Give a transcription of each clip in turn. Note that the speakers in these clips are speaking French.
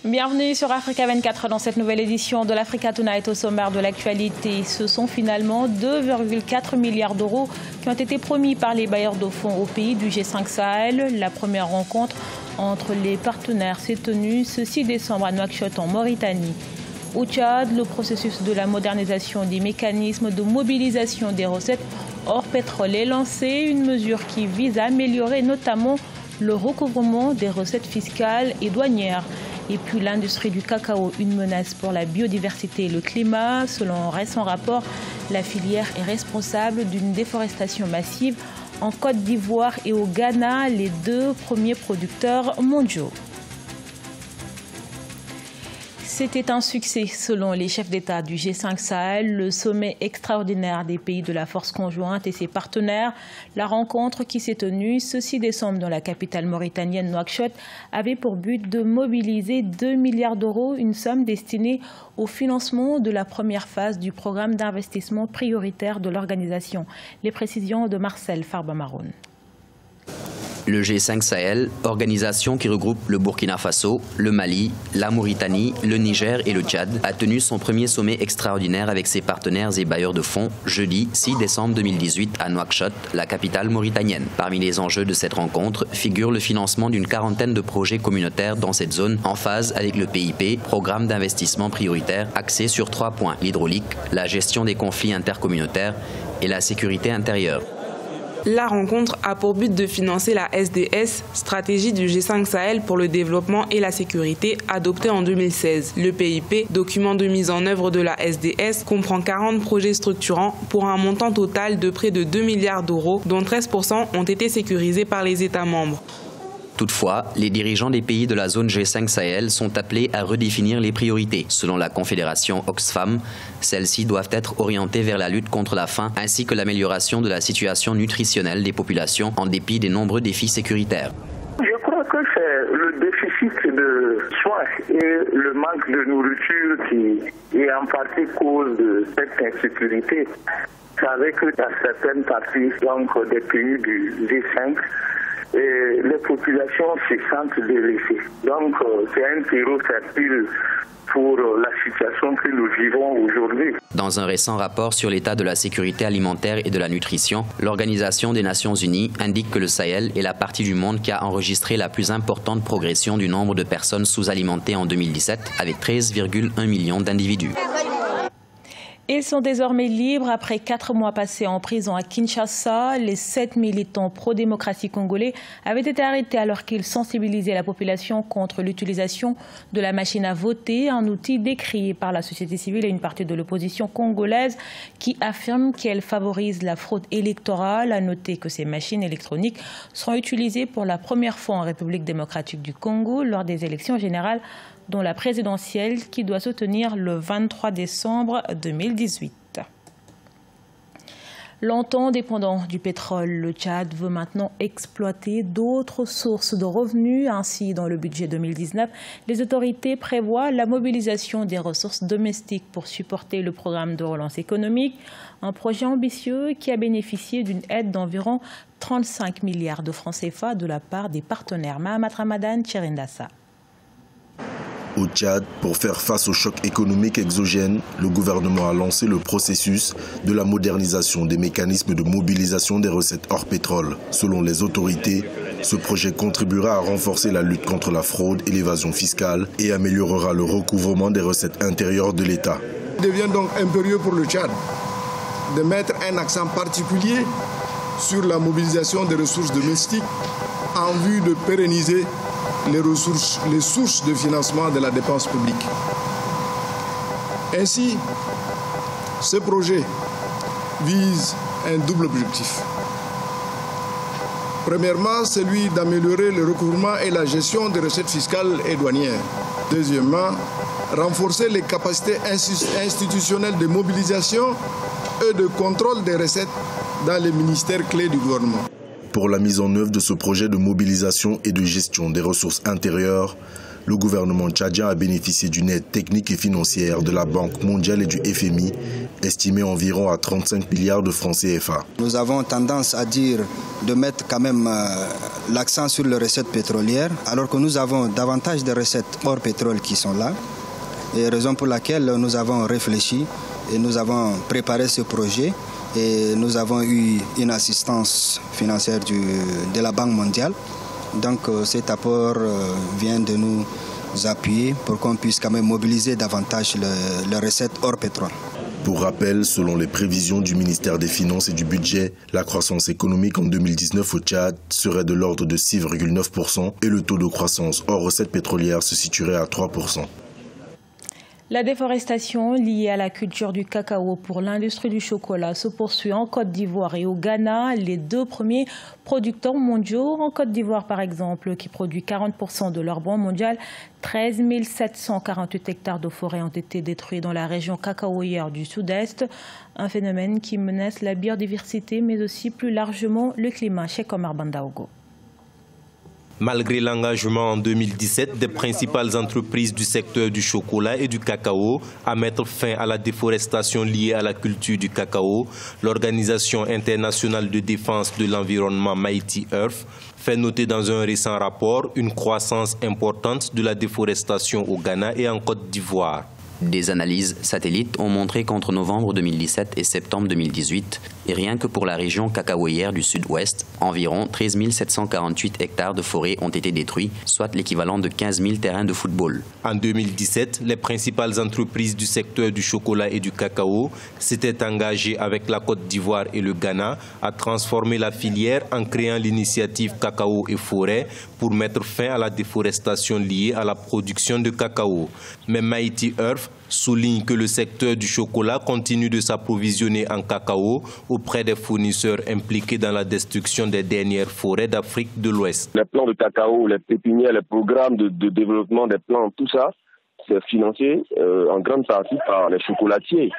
Bienvenue sur Africa 24 dans cette nouvelle édition de l'Africa Tonight. Au sommaire de l'actualité, ce sont finalement 2,4 milliards d'euros qui ont été promis par les bailleurs de fonds au pays du G5 Sahel. La première rencontre entre les partenaires s'est tenue ce 6 décembre à Nouakchott en Mauritanie. Au Tchad, le processus de la modernisation des mécanismes de mobilisation des recettes hors pétrole est lancé, une mesure qui vise à améliorer notamment le recouvrement des recettes fiscales et douanières. Et puis l'industrie du cacao, une menace pour la biodiversité et le climat. Selon un récent rapport, la filière est responsable d'une déforestation massive en Côte d'Ivoire et au Ghana, les deux premiers producteurs mondiaux. C'était un succès selon les chefs d'État du G5 Sahel, le sommet extraordinaire des pays de la force conjointe et ses partenaires. La rencontre qui s'est tenue ce 6 décembre dans la capitale mauritanienne Nouakchott avait pour but de mobiliser 2 milliards d'euros, une somme destinée au financement de la première phase du programme d'investissement prioritaire de l'organisation. Les précisions de Marcel Farba-Maroun. Le G5 Sahel, organisation qui regroupe le Burkina Faso, le Mali, la Mauritanie, le Niger et le Tchad, a tenu son premier sommet extraordinaire avec ses partenaires et bailleurs de fonds jeudi 6 décembre 2018 à Nouakchott, la capitale mauritanienne. Parmi les enjeux de cette rencontre figure le financement d'une quarantaine de projets communautaires dans cette zone en phase avec le PIP, programme d'investissement prioritaire axé sur 3 points, l'hydraulique, la gestion des conflits intercommunautaires et la sécurité intérieure. La rencontre a pour but de financer la SDS, stratégie du G5 Sahel pour le développement et la sécurité, adoptée en 2016. Le PIP, document de mise en œuvre de la SDS, comprend 40 projets structurants pour un montant total de près de 2 milliards d'euros, dont 13% ont été sécurisés par les États membres. Toutefois, les dirigeants des pays de la zone G5 Sahel sont appelés à redéfinir les priorités. Selon la Confédération Oxfam, celles-ci doivent être orientées vers la lutte contre la faim ainsi que l'amélioration de la situation nutritionnelle des populations en dépit des nombreux défis sécuritaires. Je crois que c'est le déficit de soins et le manque de nourriture qui est en partie cause de cette insécurité. Vous savez que dans certaines parties des pays du G5, et les populations se sentent délaissées. Donc, c'est un terreau fertile pour la situation que nous vivons aujourd'hui. Dans un récent rapport sur l'état de la sécurité alimentaire et de la nutrition, l'Organisation des Nations Unies indique que le Sahel est la partie du monde qui a enregistré la plus importante progression du nombre de personnes sous-alimentées en 2017, avec 13,1 millions d'individus. Ils sont désormais libres après 4 mois passés en prison à Kinshasa. Les 7 militants pro-démocratie congolais avaient été arrêtés alors qu'ils sensibilisaient la population contre l'utilisation de la machine à voter, un outil décrié par la société civile et une partie de l'opposition congolaise qui affirme qu'elle favorise la fraude électorale. À noter que ces machines électroniques seront utilisées pour la première fois en République démocratique du Congo lors des élections générales, dont la présidentielle qui doit se tenir le 23 décembre 2018. Longtemps dépendant du pétrole, le Tchad veut maintenant exploiter d'autres sources de revenus. Ainsi, dans le budget 2019, les autorités prévoient la mobilisation des ressources domestiques pour supporter le programme de relance économique. Un projet ambitieux qui a bénéficié d'une aide d'environ 35 milliards de francs CFA de la part des partenaires. Mahamat Ramadan, Tcherendassa. Au Tchad, pour faire face au choc économique exogène, le gouvernement a lancé le processus de la modernisation des mécanismes de mobilisation des recettes hors pétrole. Selon les autorités, ce projet contribuera à renforcer la lutte contre la fraude et l'évasion fiscale et améliorera le recouvrement des recettes intérieures de l'État. Il devient donc impérieux pour le Tchad de mettre un accent particulier sur la mobilisation des ressources domestiques en vue de pérenniser les sources de financement de la dépense publique. Ainsi, ce projet vise un double objectif. Premièrement, celui d'améliorer le recouvrement et la gestion des recettes fiscales et douanières. Deuxièmement, renforcer les capacités institutionnelles de mobilisation et de contrôle des recettes dans les ministères clés du gouvernement. Pour la mise en œuvre de ce projet de mobilisation et de gestion des ressources intérieures, Le gouvernement tchadien a bénéficié d'une aide technique et financière de la Banque mondiale et du FMI, estimée environ à 35 milliards de francs CFA. Nous avons tendance à dire de mettre quand même l'accent sur les recettes pétrolières, alors que nous avons davantage de recettes hors pétrole qui sont là. Et raison pour laquelle nous avons réfléchi et nous avons préparé ce projet. Et nous avons eu une assistance financière de la Banque mondiale. Donc cet apport vient de nous appuyer pour qu'on puisse quand même mobiliser davantage les recettes hors pétrole. Pour rappel, selon les prévisions du ministère des Finances et du Budget, la croissance économique en 2019 au Tchad serait de l'ordre de 6,9% et le taux de croissance hors recettes pétrolières se situerait à 3%. La déforestation liée à la culture du cacao pour l'industrie du chocolat se poursuit en Côte d'Ivoire et au Ghana, les deux premiers producteurs mondiaux. En Côte d'Ivoire, par exemple, qui produit 40% de leur banc mondial, 13 748 hectares de forêt ont été détruits dans la région cacaoyère du Sud-Est. Un phénomène qui menace la biodiversité, mais aussi plus largement le climat. Cheikh Omar Bandaogo. Malgré l'engagement en 2017 des principales entreprises du secteur du chocolat et du cacao à mettre fin à la déforestation liée à la culture du cacao, l'Organisation internationale de défense de l'environnement Mighty Earth fait noter dans un récent rapport une croissance importante de la déforestation au Ghana et en Côte d'Ivoire. Des analyses satellites ont montré qu'entre novembre 2017 et septembre 2018, et rien que pour la région cacaoyère du sud-ouest, environ 13 748 hectares de forêt ont été détruits, soit l'équivalent de 15 000 terrains de football. En 2017, les principales entreprises du secteur du chocolat et du cacao s'étaient engagées avec la Côte d'Ivoire et le Ghana à transformer la filière en créant l'initiative Cacao et Forêt pour mettre fin à la déforestation liée à la production de cacao. Mais Mighty Earth souligne que le secteur du chocolat continue de s'approvisionner en cacao auprès des fournisseurs impliqués dans la destruction des dernières forêts d'Afrique de l'Ouest. Les plans de cacao, les pépinières, les programmes de développement des plants, tout ça, c'est financé en grande partie par les chocolatiers.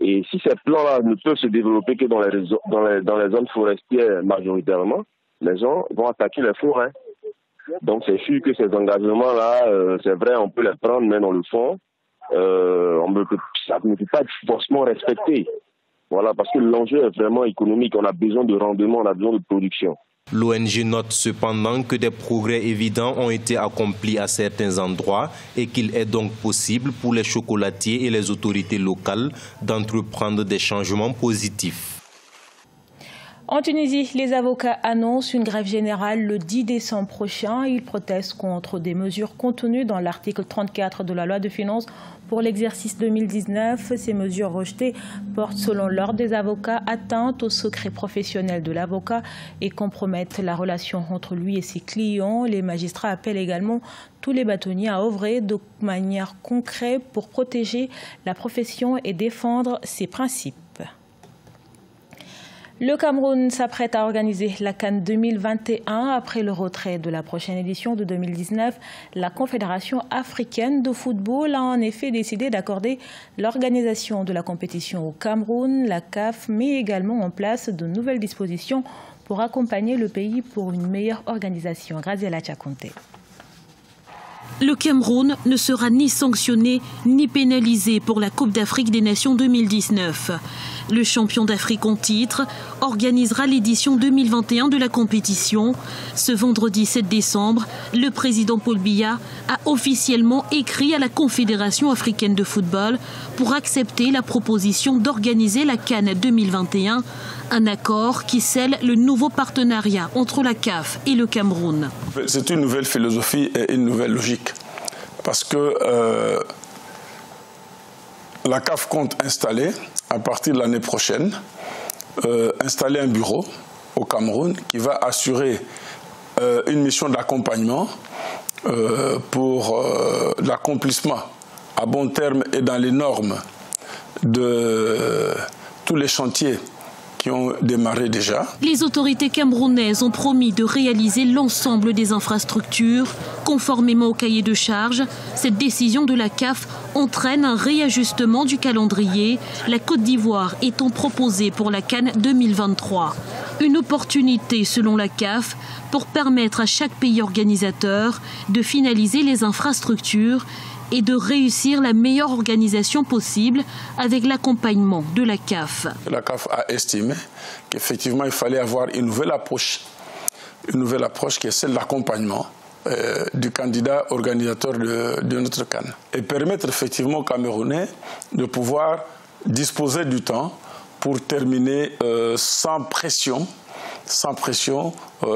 Et si ces plans-là ne peuvent se développer que dans les zones forestières majoritairement, les gens vont attaquer les forêts. Donc c'est sûr que ces engagements-là, c'est vrai, on peut les prendre, mais dans le fond, ça ne peut pas être forcément respecté. Voilà, parce que l'enjeu est vraiment économique. On a besoin de rendement, on a besoin de production. L'ONG note cependant que des progrès évidents ont été accomplis à certains endroits et qu'il est donc possible pour les chocolatiers et les autorités locales d'entreprendre des changements positifs. En Tunisie, les avocats annoncent une grève générale le 10 décembre prochain. Ils protestent contre des mesures contenues dans l'article 34 de la loi de finances pour l'exercice 2019. Ces mesures rejetées portent, selon l'ordre des avocats, atteinte au secret professionnel de l'avocat et compromettent la relation entre lui et ses clients. Les magistrats appellent également tous les bâtonniers à œuvrer de manière concrète pour protéger la profession et défendre ses principes. Le Cameroun s'apprête à organiser la CAN 2021 après le retrait de la prochaine édition de 2019. La Confédération africaine de football a en effet décidé d'accorder l'organisation de la compétition au Cameroun. La CAF met également en place de nouvelles dispositions pour accompagner le pays pour une meilleure organisation. Graziella Tchakonte. Le Cameroun ne sera ni sanctionné ni pénalisé pour la Coupe d'Afrique des Nations 2019. Le champion d'Afrique en titre organisera l'édition 2021 de la compétition. Ce vendredi 7 décembre, le président Paul Biya a officiellement écrit à la Confédération africaine de football pour accepter la proposition d'organiser la CAN 2021, un accord qui scelle le nouveau partenariat entre la CAF et le Cameroun. C'est une nouvelle philosophie et une nouvelle logique parce que la CAF compte installer, à partir de l'année prochaine, installer un bureau au Cameroun qui va assurer une mission d'accompagnement pour l'accomplissement à bon terme et dans les normes de tous les chantiers qui ont démarré déjà. Les autorités camerounaises ont promis de réaliser l'ensemble des infrastructures conformément au cahier de charges. Cette décision de la CAF entraîne un réajustement du calendrier, la Côte d'Ivoire étant proposée pour la CAN 2023. Une opportunité, selon la CAF, pour permettre à chaque pays organisateur de finaliser les infrastructures et de réussir la meilleure organisation possible avec l'accompagnement de la CAF. La CAF a estimé qu'effectivement il fallait avoir une nouvelle approche qui est celle de l'accompagnement du candidat organisateur de notre CAN et permettre effectivement aux Camerounais de pouvoir disposer du temps pour terminer sans pression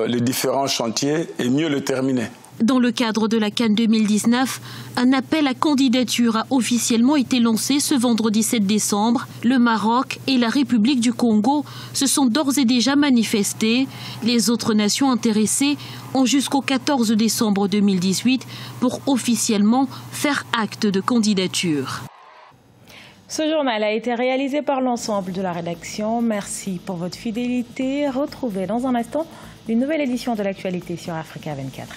les différents chantiers et mieux les terminer. Dans le cadre de la CAN 2019, un appel à candidature a officiellement été lancé ce vendredi 7 décembre. Le Maroc et la République du Congo se sont d'ores et déjà manifestés. Les autres nations intéressées ont jusqu'au 14 décembre 2018 pour officiellement faire acte de candidature. Ce journal a été réalisé par l'ensemble de la rédaction. Merci pour votre fidélité. Retrouvez dans un instant une nouvelle édition de l'actualité sur Africa 24.